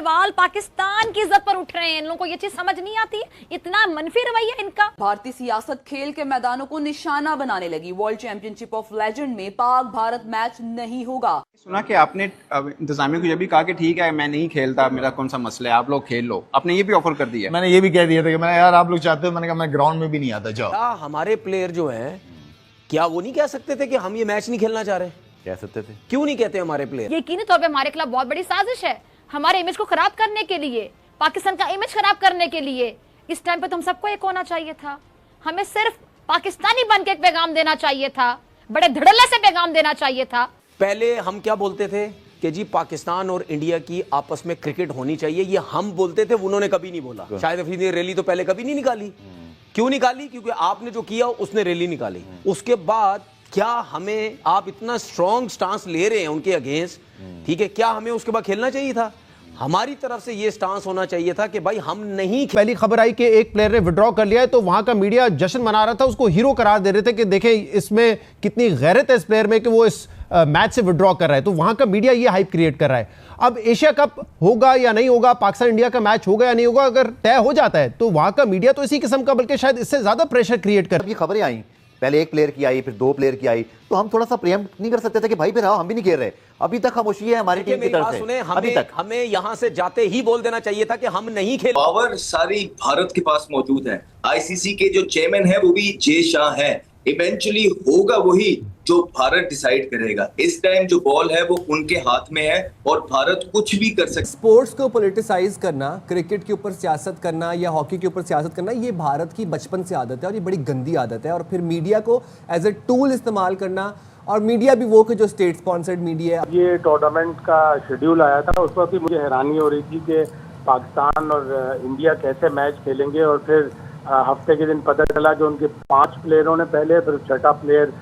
सवाल पाकिस्तान की इज्जत पर उठ रहे हैं। इन लोगों को ये चीज समझ नहीं आती, इतना मनफी रवैया इनका। भारतीय सियासत खेल के मैदानों को निशाना बनाने लगी। वर्ल्ड चैंपियनशिप ऑफ लेजेंड में पाक भारत मैच नहीं होगा। सुना कि आपने इंतजामिया को ये भी कहा कि ठीक है मैं नहीं खेलता, मेरा कौन सा मसला है, आप लोग खेल लो। आपने ये भी ऑफर कर दिया। मैंने ये भी कह दिया था कि मैं यार आप लोग चाहते हो, मैंने कहा मैं ग्राउंड में भी नहीं आता। जाओ। क्या हमारे प्लेयर जो हैं, क्या वो नहीं कह सकते थे कि हम ये मैच नहीं खेलना चाह रहे? कह सकते थे। क्यों नहीं कहते हमारे प्लेयर? यकीनी तौर पे हमारे खिलाफ बहुत बड़ी साजिश है, हमारे इमेज को खराब करने के लिए, पाकिस्तान का इमेज खराब करने के लिए। इस टाइम पे तो हम सबको एक होना चाहिए था, हमें सिर्फ पाकिस्तानी बन के एक पैगाम देना चाहिए था, बड़े धड़ल्ले से पैगाम देना चाहिए था। पहले हम क्या बोलते थे कि जी पाकिस्तान और इंडिया की आपस में क्रिकेट होनी चाहिए, ये हम बोलते थे, उन्होंने कभी नहीं बोला। शाहिद अफरीदी ने रैली तो पहले कभी नहीं निकाली। क्यों निकाली? क्योंकि आपने जो किया उसने रैली निकाली। उसके बाद क्या हमें, आप इतना स्ट्रॉन्ग स्टांस ले रहे हैं उनके अगेंस्ट, ठीक है, क्या हमें उसके बाद खेलना चाहिए था? हमारी तरफ से ये स्टांस होना चाहिए था कि भाई हम नहीं। पहली खबर आई कि एक प्लेयर ने विड्रॉ कर लिया है, तो वहां का मीडिया जश्न मना रहा था, उसको हीरो करार दे रहे थे कि देखें इसमें कितनी गैरत है इस प्लेयर में कि वो इस मैच से विड्रॉ कर रहा है। तो वहां का मीडिया ये हाइप क्रिएट कर रहा है। अब एशिया कप होगा या नहीं होगा, पाकिस्तान इंडिया का मैच होगा या नहीं होगा, अगर तय हो जाता है तो वहां का मीडिया तो इसी किस्म का, बल्कि शायद इससे ज्यादा प्रेशर क्रिएट कर। ये खबरें आई, पहले एक प्लेयर की आई, फिर दो प्लेयर की आई, तो हम थोड़ा सा प्रिएम्प्ट नहीं कर सकते थे कि भाई फिर आओ, हम भी नहीं खेल रहे। अभी तक खामोशी है हमारी टीम की तरफ से। अभी तक हमें यहां से जाते ही बोल देना चाहिए था कि हम नहीं खेल। पावर सारी भारत के पास मौजूद है। आईसीसी के जो चेयरमैन है वो भी जय शाह है। इवेंचुअली होगा वही जो भारत डिसाइड करेगा। इस टाइम जो बॉल है वो उनके हाथ में है और भारत कुछ भी कर सकता। स्पोर्ट्स को पॉलिटिसाइज करना, क्रिकेट के ऊपर सियासत करना या हॉकी के ऊपर सियासत करना, ये भारत की बचपन से आदत है और ये बड़ी गंदी आदत है। और फिर मीडिया को एज ए टूल इस्तेमाल करना, और मीडिया भी वो कि जो स्टेट स्पॉन्सर्ड मीडिया है। ये टूर्नामेंट का शेड्यूल आया था, उस वक्त भी मुझे हैरानी हो रही थी कि पाकिस्तान और इंडिया कैसे मैच खेलेंगे। और फिर हफ्ते के दिन पता चला कि उनके 5 प्लेयरों ने पहले, फिर छठा प्लेयर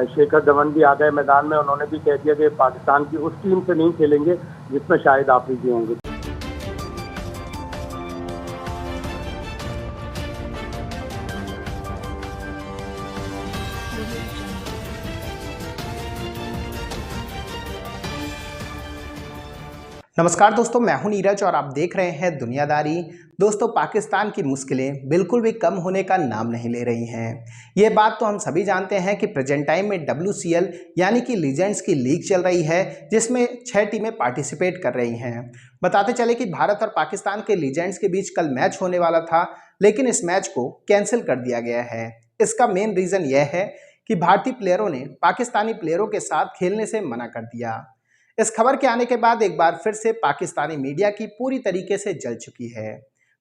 शेखर धवन भी आ गए मैदान में। उन्होंने भी कह दिया कि पाकिस्तान की उस टीम से नहीं खेलेंगे जिसमें शाहिद आफरीदी होंगे। नमस्कार दोस्तों, मैं हूं नीरज और आप देख रहे हैं दुनियादारी। दोस्तों, पाकिस्तान की मुश्किलें बिल्कुल भी कम होने का नाम नहीं ले रही हैं। ये बात तो हम सभी जानते हैं कि प्रेजेंट टाइम में WCL यानी कि लीजेंड्स की लीग चल रही है, जिसमें 6 टीमें पार्टिसिपेट कर रही हैं। बताते चले कि भारत और पाकिस्तान के लीजेंड्स के बीच कल मैच होने वाला था, लेकिन इस मैच को कैंसिल कर दिया गया है। इसका मेन रीज़न यह है कि भारतीय प्लेयरों ने पाकिस्तानी प्लेयरों के साथ खेलने से मना कर दिया। इस खबर के आने के बाद एक बार फिर से पाकिस्तानी मीडिया की पूरी तरीके से जल चुकी है।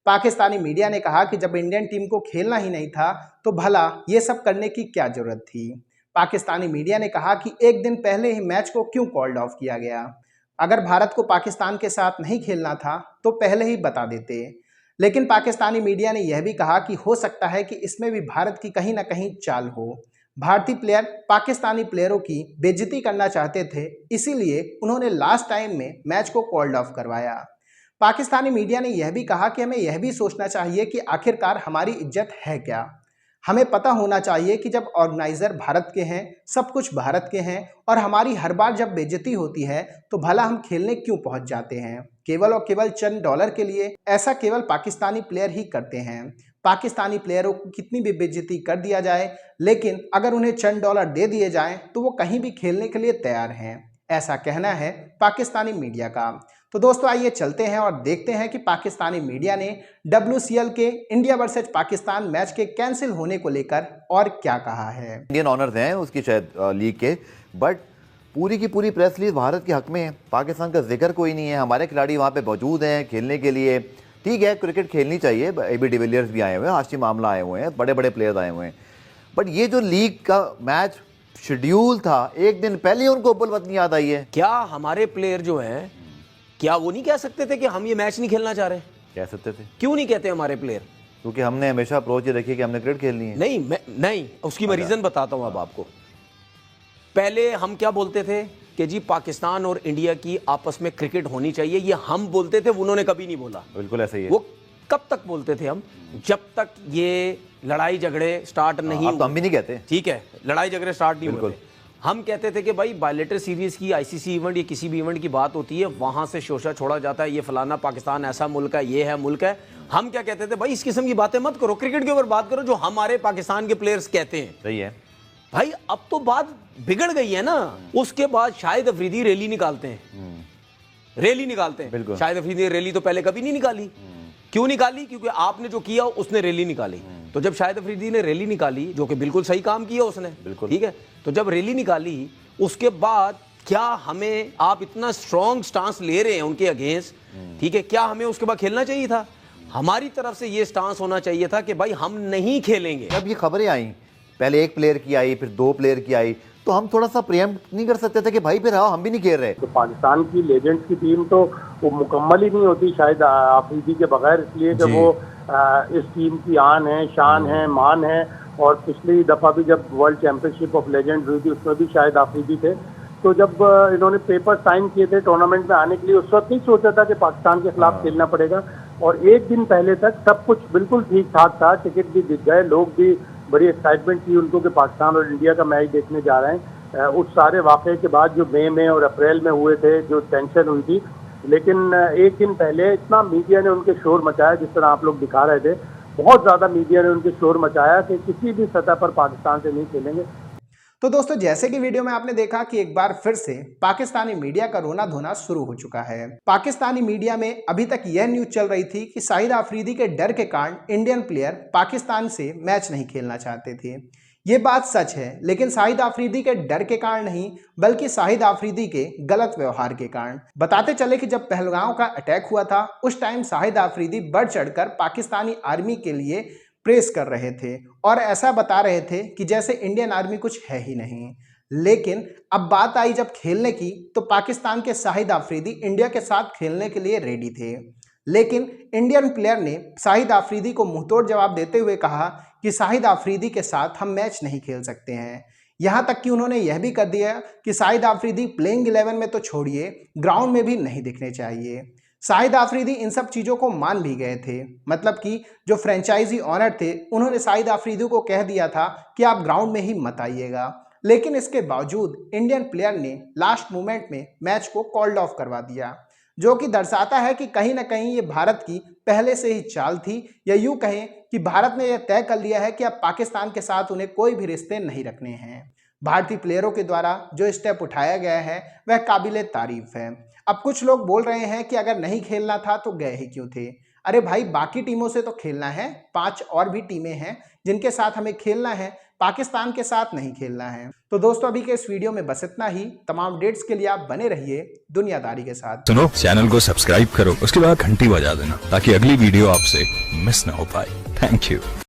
पाकिस्तानी मीडिया ने कहा कि जब इंडियन टीम को खेलना ही नहीं था तो भला ये सब करने की क्या जरूरत थी। पाकिस्तानी मीडिया ने कहा कि एक दिन पहले ही मैच को क्यों कॉल्ड ऑफ किया गया। अगर भारत को पाकिस्तान के साथ नहीं खेलना था तो पहले ही बता देते। लेकिन पाकिस्तानी मीडिया ने यह भी कहा कि हो सकता है कि इसमें भी भारत की कहीं ना कहीं चाल हो। भारतीय प्लेयर पाकिस्तानी प्लेयरों की बेइज्जती करना चाहते थे, इसीलिए उन्होंने लास्ट टाइम में मैच को कॉल्ड ऑफ करवाया। पाकिस्तानी मीडिया ने यह भी कहा कि हमें यह भी सोचना चाहिए कि आखिरकार हमारी इज्जत है क्या। हमें पता होना चाहिए कि जब ऑर्गेनाइजर भारत के हैं, सब कुछ भारत के हैं, और हमारी हर बार जब बेइज्जती होती है तो भला हम खेलने क्यों पहुंच जाते हैं, केवल और केवल चंद डॉलर के लिए। ऐसा केवल पाकिस्तानी प्लेयर ही करते हैं। पाकिस्तानी प्लेयरों को कितनी भी बेइज्जती कर दिया जाए, लेकिन अगर उन्हें चंद डॉलर दे दिए जाएं तो वो कहीं भी खेलने के लिए तैयार हैं। ऐसा कहना है पाकिस्तानी मीडिया का। तो दोस्तों, आइए चलते हैं और देखते हैं कि पाकिस्तानी मीडिया ने WCL के इंडिया वर्सेज पाकिस्तान मैच के कैंसिल होने को लेकर और क्या कहा है। इंडियन ऑनर्स हैं उसकी शायद लीग के, बट पूरी की पूरी प्रेस रिलीज भारत के हक में है। पाकिस्तान का जिक्र कोई नहीं है। हमारे खिलाड़ी वहाँ पे मौजूद हैं खेलने के लिए। ठीक है, क्रिकेट खेलनी चाहिए, AB डिविलियर्स भी आए हुए हैं, हाशिम आमला आए हुए हैं, बड़े बड़े प्लेयर्स आए हुए हैं, बट ये जो लीग का मैच शेड्यूल था, एक दिन पहले उनको बुलवतनी याद आई है। क्या हमारे प्लेयर जो हैं, क्या वो नहीं कह सकते थे कि हम ये मैच नहीं खेलना चाह रहे? कह सकते थे। क्यों नहीं कहते हमारे प्लेयर? क्योंकि हमने हमेशा अप्रोच ये रखी कि हमने क्रिकेट खेलनी है। नहीं, उसकी मैं रीजन बताता हूं अब आपको। पहले हम क्या बोलते थे कि जी पाकिस्तान और इंडिया की आपस में क्रिकेट होनी चाहिए, ये हम बोलते थे, उन्होंने कभी नहीं बोला। बिल्कुल ऐसा ही है। वो कब तक बोलते थे हम? जब तक ये लड़ाई झगड़े स्टार्ट नहीं। अब तो हम भी नहीं कहते। ठीक है, लड़ाई झगड़े स्टार्ट नहीं होते। हम कहते थे कि भाई बायलेटरल सीरीज की, आईसीसी इवेंट या किसी भी इवेंट की बात होती है, वहां से शोशा छोड़ा जाता है, ये फलाना पाकिस्तान ऐसा मुल्क है, ये है मुल्क है। हम क्या कहते थे, भाई इस किस्म की बातें मत करो, क्रिकेट के ऊपर बात करो जो हमारे पाकिस्तान के प्लेयर्स कहते हैं। सही है भाई अब तो बात बिगड़ गई है ना। उसके बाद शाहिद अफरीदी रैली निकालते हैं, रैली निकालते हैं। शाहिद अफरीदी ने रैली तो पहले कभी नहीं निकाली। क्यों निकाली? क्योंकि आपने जो किया उसने रैली निकाली। तो जब शाहिद अफरीदी ने रैली निकाली, जो कि बिल्कुल सही काम किया उसने, ठीक है, तो जब रैली निकाली उसके बाद क्या हमें, आप इतना स्ट्रॉन्ग स्टांस ले रहे हैं उनके अगेंस्ट, ठीक है, क्या हमें उसके बाद खेलना चाहिए था? हमारी तरफ से ये स्टांस होना चाहिए था कि भाई हम नहीं खेलेंगे। जब ये खबरें आई, पहले एक प्लेयर की आई, फिर 2 प्लेयर की आई, तो हम थोड़ा सा प्रिएम्प्ट नहीं कर सकते थे कि भाई फिर आओ हम भी नहीं खेल रहे? तो पाकिस्तान की लेजेंड्स की टीम तो वो मुकम्मल ही नहीं होती शायद आफरीदी के बगैर, इसलिए कि वो इस टीम की आन है, शान है, मान है। और पिछली दफ़ा भी जब वर्ल्ड चैंपियनशिप ऑफ लेजेंड हुई थी उसमें भी शायद आफरीदी थे। तो जब इन्होंने पेपर साइन किए थे टूर्नामेंट में आने के लिए, उस वक्त नहीं सोचा था कि पाकिस्तान के खिलाफ खेलना पड़ेगा। और एक दिन पहले तक सब कुछ बिल्कुल ठीक ठाक था, टिकट भी दिख गए, लोग भी बड़ी एक्साइटमेंट थी उनको कि पाकिस्तान और इंडिया का मैच देखने जा रहे हैं। उस सारे वाक़े के बाद जो मई में और अप्रैल में हुए थे, जो टेंशन हुई थी, लेकिन एक दिन पहले इतना मीडिया ने उनके शोर मचाया, जिस तरह आप लोग दिखा रहे थे, बहुत ज़्यादा मीडिया ने उनके शोर मचाया कि किसी भी सतह पर पाकिस्तान से नहीं खेलेंगे। तो दोस्तों, जैसे कि वीडियो में आपने देखा कि एक बार फिर से पाकिस्तानी मीडिया का रोना धोना शुरू हो चुका है। पाकिस्तानी मीडिया में अभी तक यह न्यूज चल रही थी कि शाहिद आफरीदी के डर के कारण इंडियन प्लेयर पाकिस्तान से मैच नहीं खेलना चाहते थे। ये बात सच है, लेकिन शाहिद आफरीदी के डर के कारण नहीं, बल्कि शाहिद आफरीदी के गलत व्यवहार के कारण। बताते चले कि जब पहलगाम का अटैक हुआ था, उस टाइम शाहिद आफरीदी बढ़ चढ़कर पाकिस्तानी आर्मी के लिए प्रेस कर रहे थे और ऐसा बता रहे थे कि जैसे इंडियन आर्मी कुछ है ही नहीं। लेकिन अब बात आई जब खेलने की, तो पाकिस्तान के शाहिद आफरीदी इंडिया के साथ खेलने के लिए रेडी थे। लेकिन इंडियन प्लेयर ने शाहिद आफरीदी को मुंहतोड़ जवाब देते हुए कहा कि शाहिद आफरीदी के साथ हम मैच नहीं खेल सकते हैं। यहाँ तक कि उन्होंने यह भी कर दिया कि शाहिद आफरीदी प्लेइंग 11 में तो छोड़िए, ग्राउंड में भी नहीं दिखने चाहिए। शाहिद आफरीदी इन सब चीज़ों को मान भी गए थे, मतलब कि जो फ्रेंचाइजी ऑनर थे उन्होंने शाहिद आफरीदी को कह दिया था कि आप ग्राउंड में ही मत आइएगा। लेकिन इसके बावजूद इंडियन प्लेयर ने लास्ट मोमेंट में मैच को कॉल्ड ऑफ करवा दिया, जो कि दर्शाता है कि कहीं ना कहीं ये भारत की पहले से ही चाल थी, या यूँ कहें कि भारत ने यह तय कर लिया है कि अब पाकिस्तान के साथ उन्हें कोई भी रिश्ते नहीं रखने हैं। भारतीय प्लेयरों के द्वारा जो स्टेप उठाया गया है वह काबिले तारीफ है। अब कुछ लोग बोल रहे हैं कि अगर नहीं खेलना था तो गए ही क्यों थे? अरे भाई, बाकी टीमों से तो खेलना है, 5 और भी टीमें हैं जिनके साथ हमें खेलना है, पाकिस्तान के साथ नहीं खेलना है। तो दोस्तों, अभी के इस वीडियो में बस इतना ही। तमाम अपडेट्स के लिए आप बने रहिए दुनियादारी के साथ। सुनो, चैनल को सब्सक्राइब करो, उसके बाद घंटी बजा देना ताकि अगली वीडियो आपसे मिस ना हो पाए। Thank you.